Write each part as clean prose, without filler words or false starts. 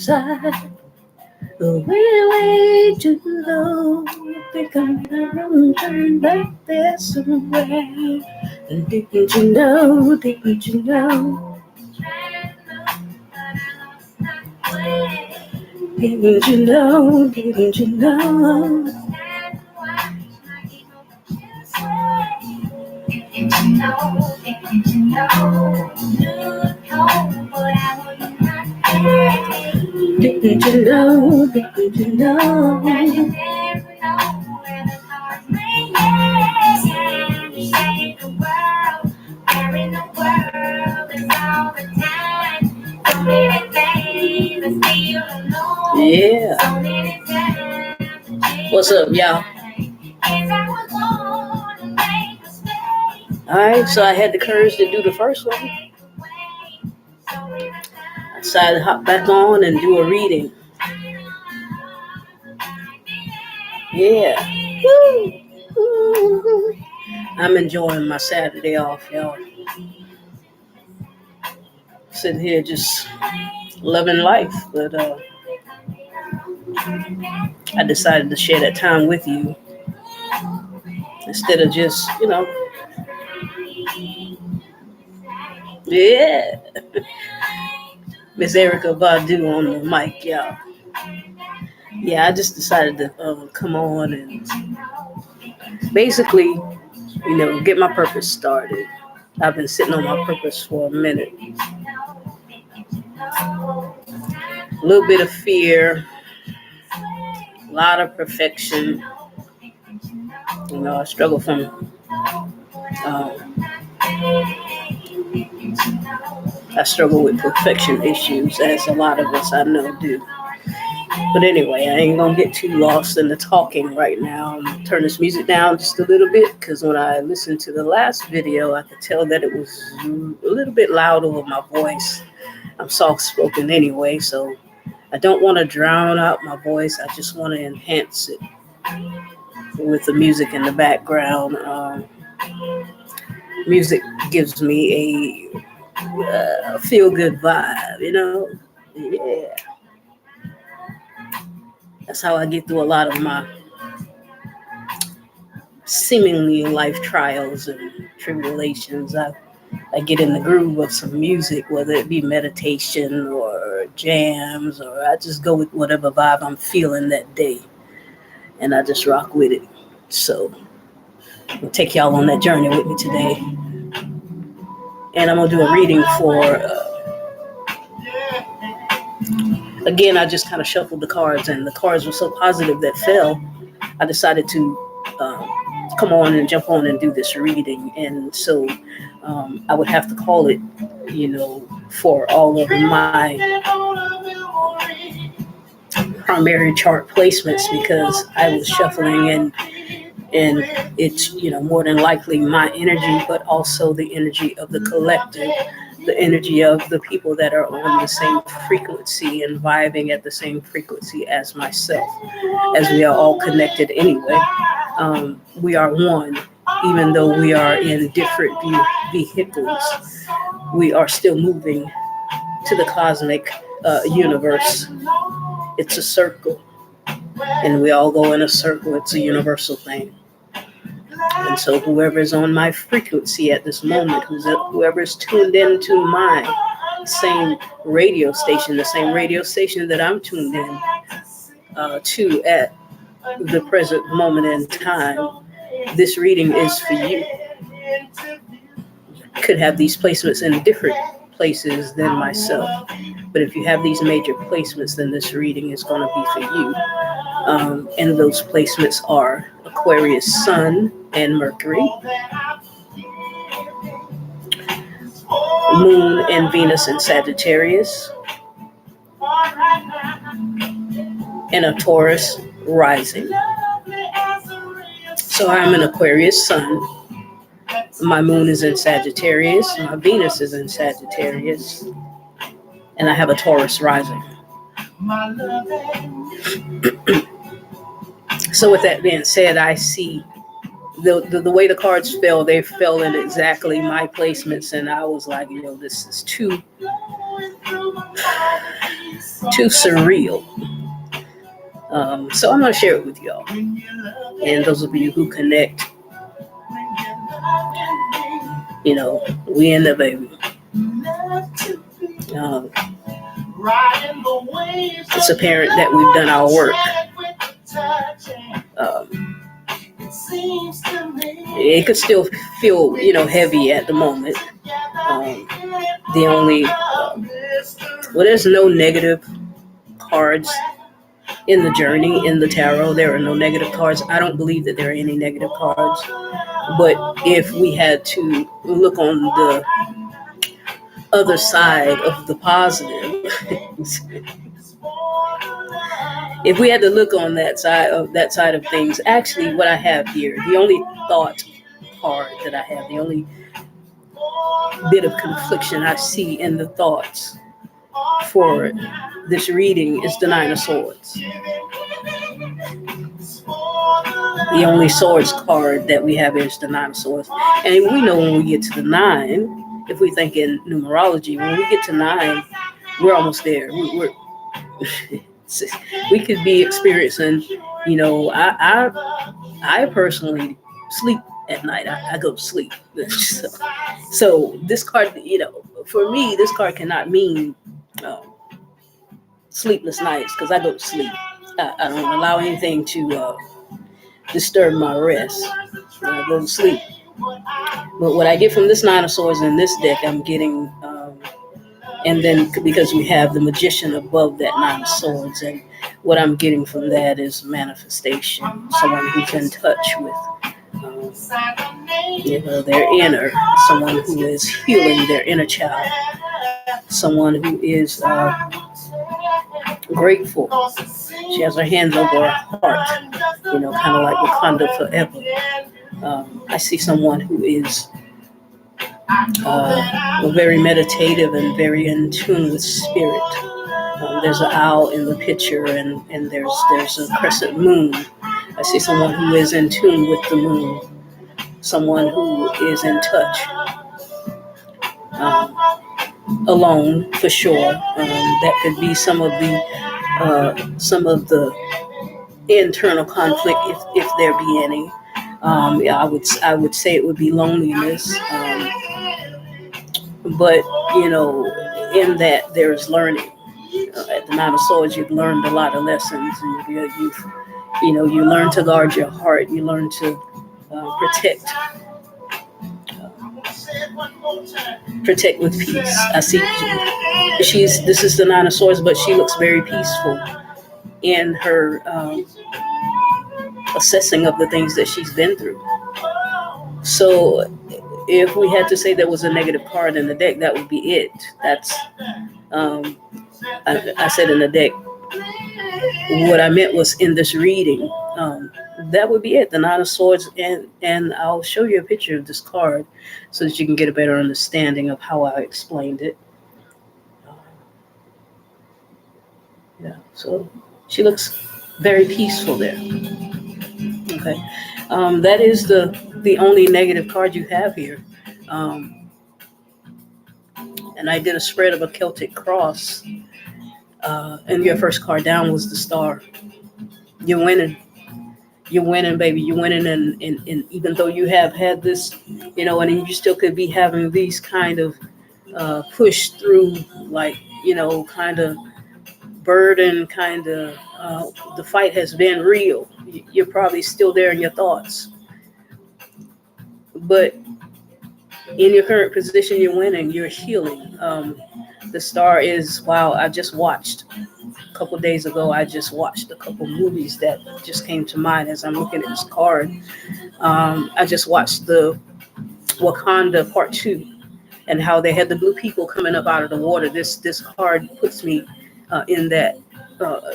side. Way too low. Think I'm gonna turn back there somewhere. Didn't you know? Didn't you know? Didn't you know? Didn't you know? Didn't you know? Didn't you know? Yeah. What's up, y'all? Alright, so I had the courage to do the first one. I decided to hop back on and do a reading. Yeah. Woo. I'm enjoying my Saturday off, y'all. Sitting here just loving life, but I decided to share that time with you instead of just, yeah. Miss Erica Badu on the mic, y'all. Yeah, I just decided to come on and basically, get my purpose started. I've been sitting on my purpose for a minute. A little bit of fear, a lot of perfection. I struggle from I struggle with perfection issues, as a lot of us I know do. But anyway, I ain't gonna get too lost in the talking right now. I'm gonna turn this music down just a little bit, because when I listened to the last video, I could tell that it was a little bit loud over my voice. I'm soft-spoken anyway, so I don't want to drown out my voice. I just want to enhance it with the music in the background. Music gives me a feel-good vibe, Yeah. That's how I get through a lot of my seemingly life trials and tribulations. I get in the groove of some music, whether it be meditation or jams, or I just go with whatever vibe I'm feeling that day, and I just rock with it. So I'll take y'all on that journey with me today. And I'm going to do a reading for, again, I just kind of shuffled the cards, and the cards were so positive that fell. I decided to come on and jump on and do this reading. And so I would have to call it, for all of my primary chart placements, because I was shuffling and it's, more than likely my energy, but also the energy of the collective, the energy of the people that are on the same frequency and vibing at the same frequency as myself, as we are all connected anyway. We are one, even though we are in different vehicles. We are still moving to the cosmic universe. It's a circle, and we all go in a circle. It's a universal thing. And so whoever's on my frequency at this moment, whoever's tuned into my same radio station, the same radio station that I'm tuned in to at the present moment in time, this reading is for you. Could have these placements in different places than myself, but if you have these major placements, then this reading is going to be for you. And those placements are Aquarius Sun and Mercury, Moon and Venus in Sagittarius, and a Taurus rising. So I'm an Aquarius Sun. My Moon is in Sagittarius. My Venus is in Sagittarius. And I have a Taurus rising. So with that being said, I see the way the cards fell, they fell in exactly my placements. And I was like, this is too too surreal. So I'm going to share it with y'all. And those of you who connect, we in the baby. Um, it's apparent that we've done our work. It could still feel, heavy at the moment. The only, there's no negative cards in the journey, in the tarot. There are no negative cards. I don't believe that there are any negative cards. But if we had to look on the other side of the positive, if we had to look on that side of things, actually what I have here, the only thought card that I have, the only bit of confliction I see in the thoughts for this reading is the Nine of Swords. The only swords card that we have is the Nine of Swords. And we know when we get to the 9, if we think in numerology, when we get to 9, we're almost there. We could be experiencing, I personally sleep at night. I go to sleep. So this card, for me, this card cannot mean sleepless nights because I go to sleep. I don't allow anything to disturb my rest. I go to sleep. But what I get from this Nine of Swords in this deck, I'm getting, and then because we have the Magician above that Nine of Swords, and what I'm getting from that is manifestation, someone who's in touch with their inner, someone who is healing their inner child, someone who is grateful. She has her hands over her heart, kind of like Wakanda forever. I see someone who is very meditative and very in tune with spirit. There's an owl in the picture, and there's a crescent moon. I see someone who is in tune with the moon, someone who is in touch, alone for sure. That could be some of the internal conflict, if there be any. I would say it would be loneliness. But in that there's learning. At the Nine of Swords, you've learned a lot of lessons, and you learn to guard your heart. You learn to protect with peace. I see this is the Nine of Swords, but she looks very peaceful in her assessing of the things that she's been through. So if we had to say there was a negative card in the deck, that would be it. That's I said in the deck. What I meant was in this reading. That would be it. The Nine of Swords, and I'll show you a picture of this card so that you can get a better understanding of how I explained it. So she looks very peaceful there. Okay, that is the only negative card you have here. And I did a spread of a Celtic cross, and your first card down was the Star. You're winning. You're winning, baby. You're winning, and even though you have had this, and you still could be having these kind of push through, like, kind of burden, kind of the fight has been real. You're probably still there in your thoughts, but in your current position, you're winning. You're healing. The Star is, wow, I just watched a couple days ago. I just watched a couple movies that just came to mind as I'm looking at this card. I just watched the Wakanda Part 2 and how they had the blue people coming up out of the water. This card puts me in that,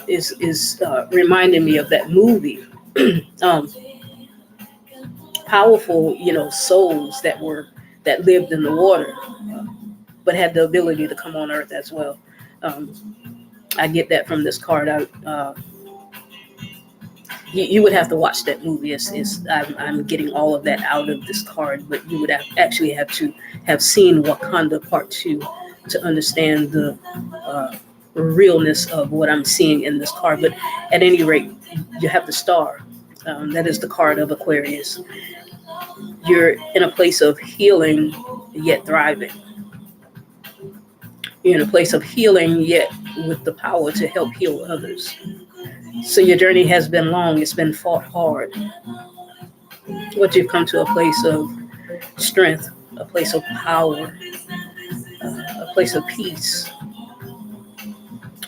is reminding me of that movie. Powerful, souls that lived in the water, but had the ability to come on earth as well. I get that from this card. You would have to watch that movie. I'm getting all of that out of this card, but you would have to have seen Wakanda Part 2 to understand the realness of what I'm seeing in this card. But at any rate, you have the star. That is the card of Aquarius. You're in a place of healing, yet thriving. You're in a place of healing, yet with the power to help heal others. So your journey has been long. It's been fought hard. But you've come to a place of strength, a place of power, a place of peace.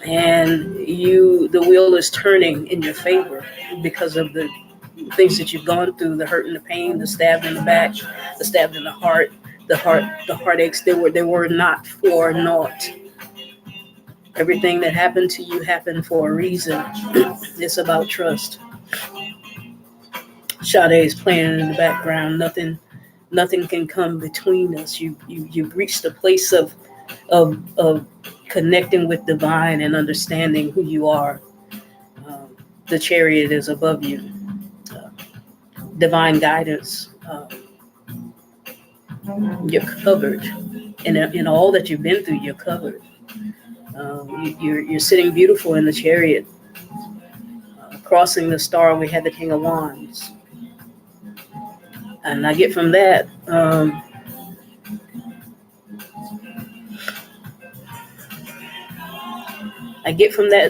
And the wheel is turning in your favor because of the things that you've gone through, the hurt and the pain, the stab in the back, the stab in the heart, the heartaches. They were not for naught. Everything that happened to you happened for a reason. It's about trust. Sade is playing in the background. Nothing can come between us. You've reached a place of connecting with divine and understanding who you are. The chariot is above you. Divine guidance. You're covered. In all that you've been through, you're covered. You're sitting beautiful in the chariot. Crossing the star, we had the King of Wands. And I get from that,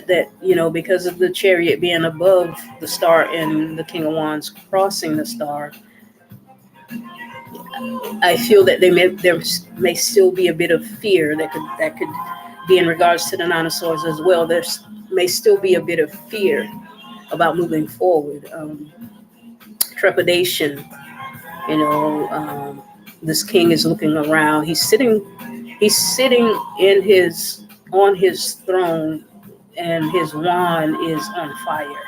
that because of the chariot being above the star and the King of Wands crossing the star, I feel that there may still be a bit of fear that could be in regards to the Nine of Swords as well. There may still be a bit of fear about moving forward, trepidation. This king is looking around. He's sitting on his throne, and his wand is on fire.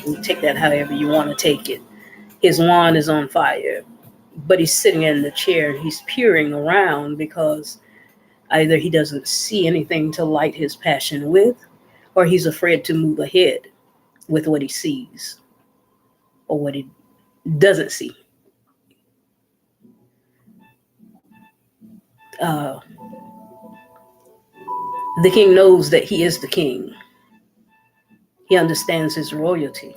You take that however you want to take it. His wand is on fire, but he's sitting in the chair and he's peering around because either he doesn't see anything to light his passion with, or he's afraid to move ahead with what he sees or what he doesn't see. The king knows that he is the king. He understands his royalty.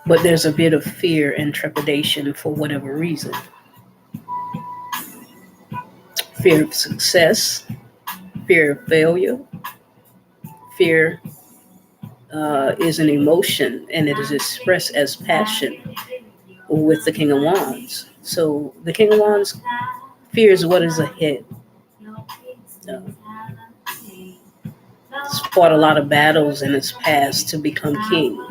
But there's a bit of fear and trepidation for whatever reason. Fear of success, fear of failure. Fear is an emotion, and it is expressed as passion with the King of Wands. So the King of Wands fears what is ahead. He's fought a lot of battles in his past to become king.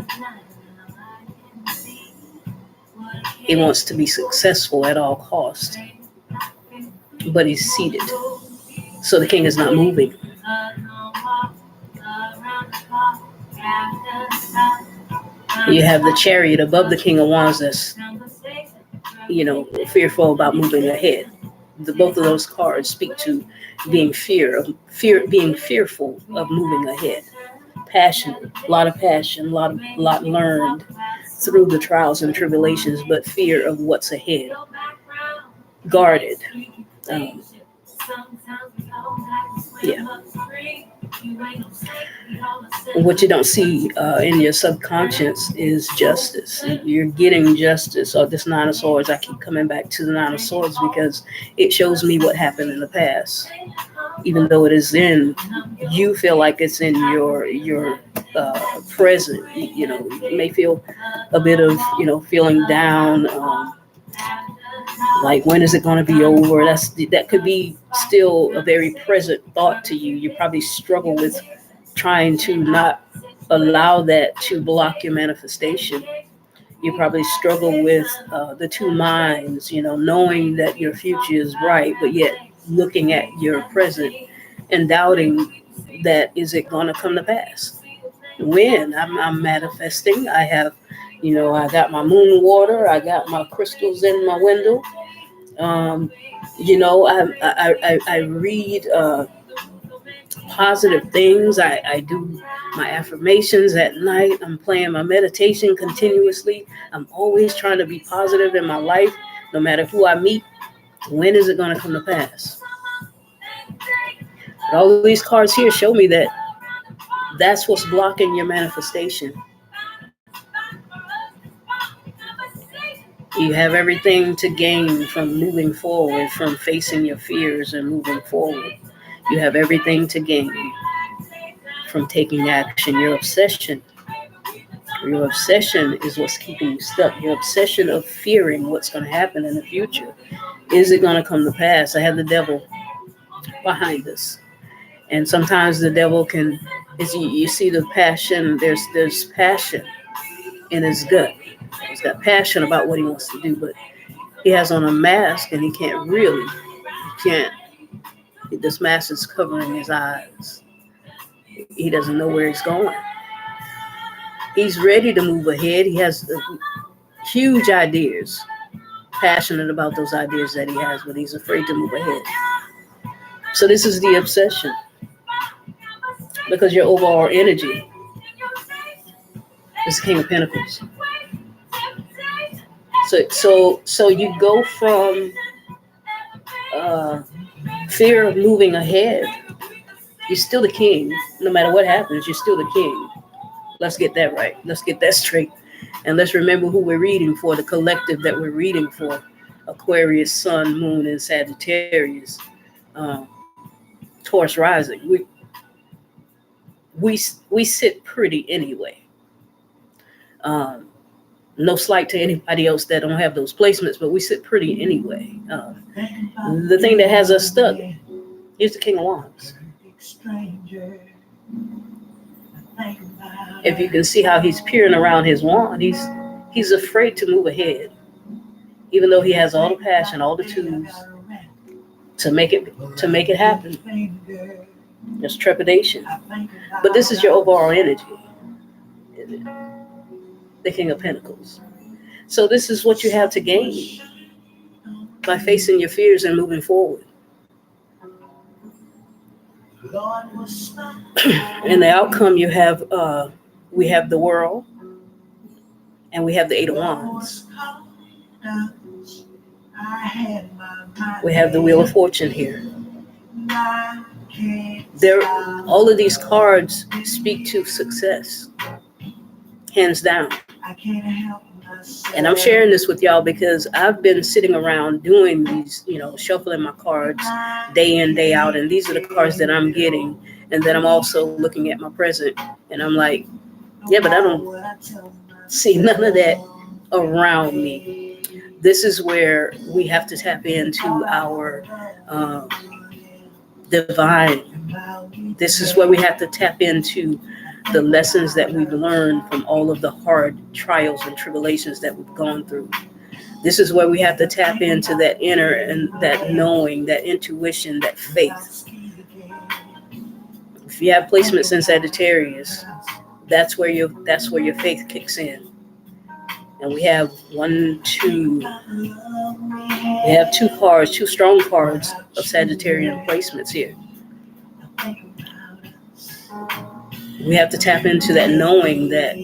He wants to be successful at all costs, but he's seated. So the king is not moving. You have the chariot above the King of Wands that's, fearful about moving ahead. Both of those cards speak to being being fearful of moving ahead. Passion, a lot of passion, a lot learned through the trials and tribulations, but fear of what's ahead. Guarded. What you don't see in your subconscious is justice. You're getting justice. Or this Nine of Swords, I keep coming back to the Nine of Swords because it shows me what happened in the past. Even though it is you feel like it's in your present. You may feel a bit of feeling down. Like, when is it going to be over? That could be still a very present thought to you. You probably struggle with trying to not allow that to block your manifestation. You probably struggle with the two minds, knowing that your future is bright, but yet looking at your present and doubting that, is it going to come to pass? When I'm manifesting, I have, I got my moon water, I got my crystals in my window. I read positive things. I do my affirmations at night. I'm playing my meditation continuously. I'm always trying to be positive in my life, no matter who I meet. When is it going to come to pass? And all of these cards here show me that that's what's blocking your manifestation. You have everything to gain from moving forward, from facing your fears and moving forward. You have everything to gain from taking action. Your obsession is what's keeping you stuck. Your obsession of fearing what's going to happen in the future. Is it going to come to pass? I have the devil behind us. And sometimes the devil can, is you see the passion, there's passion in his gut. He's got passion about what he wants to do, but he has on a mask and he can't, this mask is covering his eyes. He doesn't know where he's going. He's ready to move ahead. He has huge ideas, passionate about those ideas that he has, but he's afraid to move ahead. So this is the obsession, because your overall energy is the King of Pentacles. So you go from fear of moving ahead. You're still the king. No matter what happens, you're still the king. Let's get that right. Let's get that straight. And let's remember who we're reading for, the collective that we're reading for. Aquarius, Sun, Moon, and Sagittarius. Taurus rising. We sit pretty anyway. No slight to anybody else that don't have those placements, but we sit pretty anyway. The thing that has us stuck is the King of Wands. If you can see how he's peering around his wand, he's afraid to move ahead, even though he has all the passion, all the tools to make it happen. There's trepidation, but this is your overall energy, the King of Pentacles. So this is what you have to gain by facing your fears and moving forward. In the outcome, you have we have the World, and we have the Eight of Wands. We have the Wheel of Fortune here. All of these cards speak to success, hands down. And I'm sharing this with y'all because I've been sitting around doing these, shuffling my cards day in, day out. And these are the cards that I'm getting. And then I'm also looking at my present. And I'm like, yeah, but I don't see none of that around me. This is where we have to tap into our divine. This is where we have to tap into the lessons that we've learned from all of the hard trials and tribulations that we've gone through. This is where we have to tap into that inner and that knowing, that intuition, that faith. If you have placements in Sagittarius, that's where your faith kicks in. And we have two strong cards of Sagittarian placements here. We have to tap into that knowing that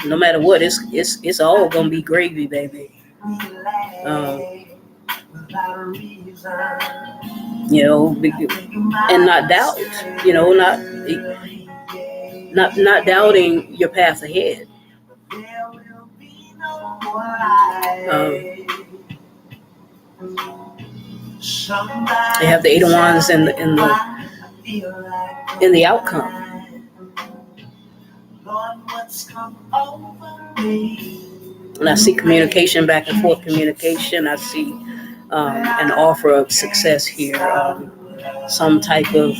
no matter what, it's all gonna be gravy, baby. And not doubt. Not doubting your path ahead. They have the Eight of Wands in the outcome. And I see communication, back and forth communication. I see an offer of success here, some type of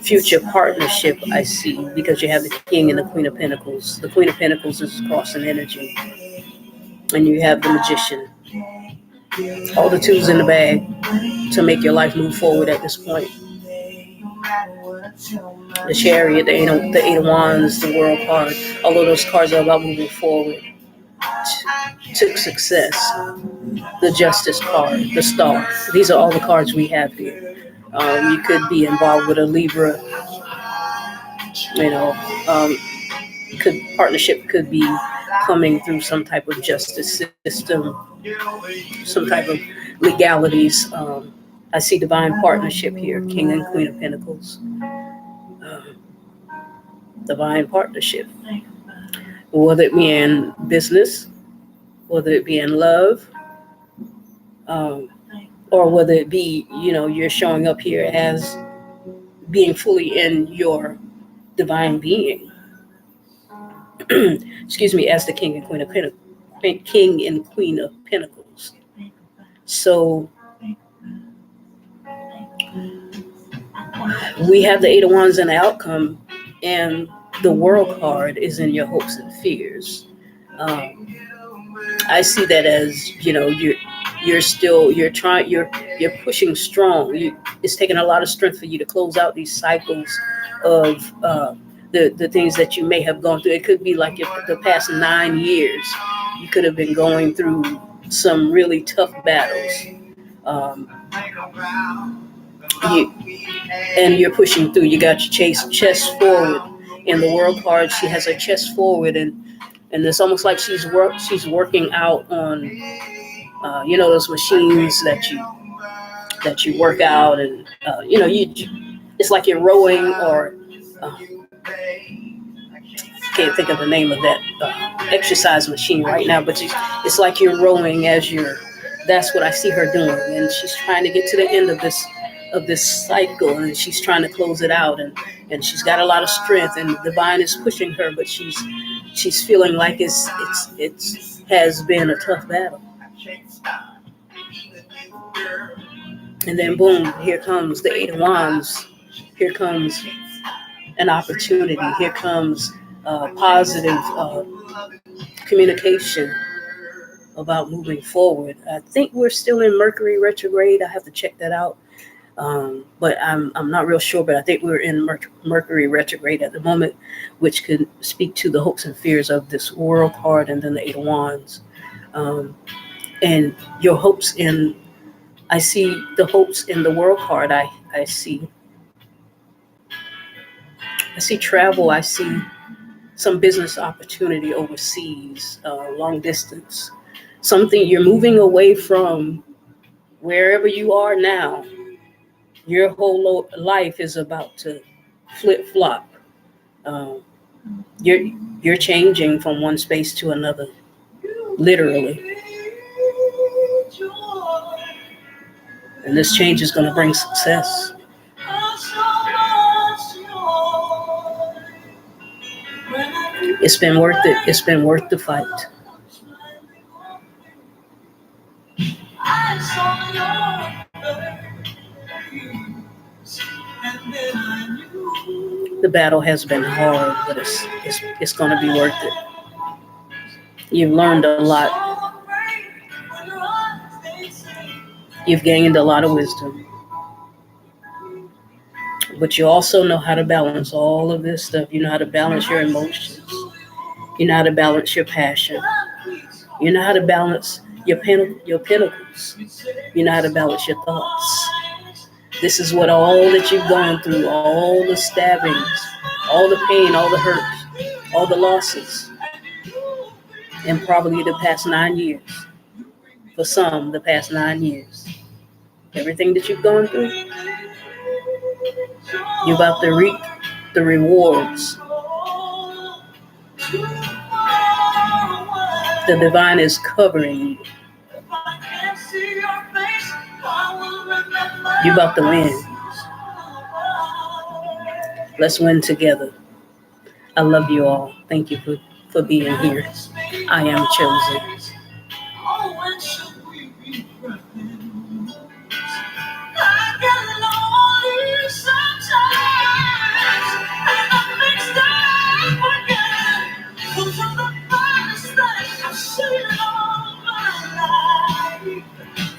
future partnership I see, because you have the King and the Queen of Pentacles. The Queen of Pentacles is crossing energy. And you have the Magician. All the tools in the bag to make your life move forward at this point. The Chariot, the Eight of Wands, the World card. All of those cards are about moving forward to success. The Justice card, the Star. These are all the cards we have here. You could be involved with a Libra. Partnership could be coming through some type of justice system, some type of legalities. I see divine partnership here, King and Queen of Pentacles. Um, Divine partnership, whether it be in business, whether it be in love, um, or whether it be, you're showing up here as being fully in your divine being. Excuse me, as the King and Queen of Pentacles. King and Queen of Pentacles. So we have the Eight of Wands and the outcome, and the World card is in your hopes and fears. Um, I see that as you're pushing strong. It's taking a lot of strength for you to close out these cycles of the things that you may have gone through. It could be like the past 9 years. You could have been going through some really tough battles. Um, you, and you're pushing through. You got your chest forward. In the World card, she has her chest forward, and it's almost like she's working out on those machines that you work out, and it's like you're rowing, or can't think of the name of that exercise machine right now, but it's like you're rowing as you're. That's what I see her doing, and she's trying to get to the end of this cycle, and she's trying to close it out, and she's got a lot of strength, and the divine is pushing her, but she's feeling like it's has been a tough battle. And then boom, here comes the Eight of Wands. Here comes an opportunity. Here comes positive communication about moving forward. I think we're still in Mercury retrograde. I have to check that out. But I'm not real sure, but I think we're in Mercury retrograde at the moment, which could speak to the hopes and fears of this World card, and then the Eight of Wands. And your hopes I see the hopes in the World card. I see travel. I see some business opportunity overseas, long distance. Something you're moving away from wherever you are now. Your whole life is about to flip flop. You're changing from one space to another, literally. And this change is going to bring success. It's been worth it. It's been worth the fight. The battle has been hard, but it's going to be worth it. You've learned a lot. You've gained a lot of wisdom. But you also know how to balance all of this stuff. You know how to balance your emotions. You know how to balance your passion. You know how to balance your pentacles. You know how to balance your thoughts. This is what all that you've gone through, all the stabbings, all the pain, all the hurt, all the losses, and probably the past 9 years. For some, the past 9 years. Everything that you've gone through, you're about to reap the rewards. The divine is covering you. You're about to win. Let's win together. I love you all. Thank you for being here. I am chosen.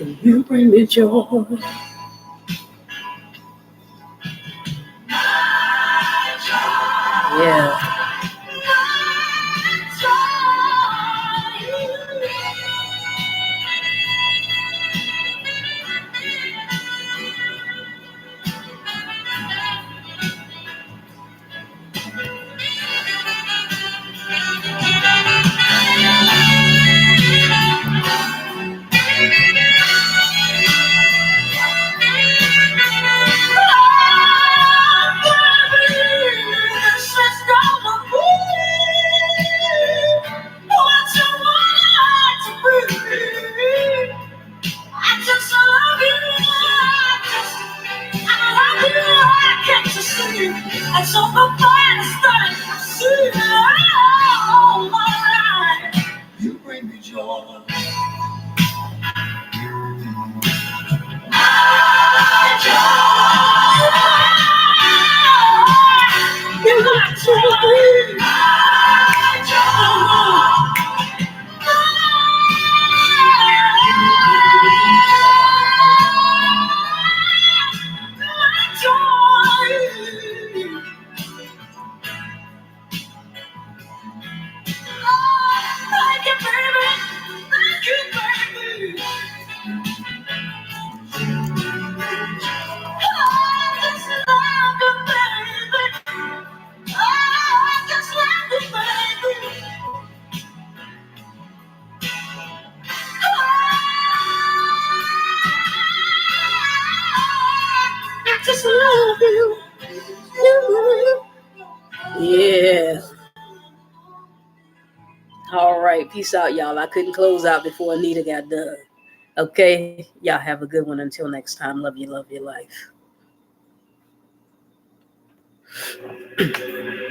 And you bring me joy. Yeah. Just love you. Yeah. All right. Peace out, y'all. I couldn't close out before Anita got done. Okay. Y'all have a good one. Until next time. Love you. Love your life.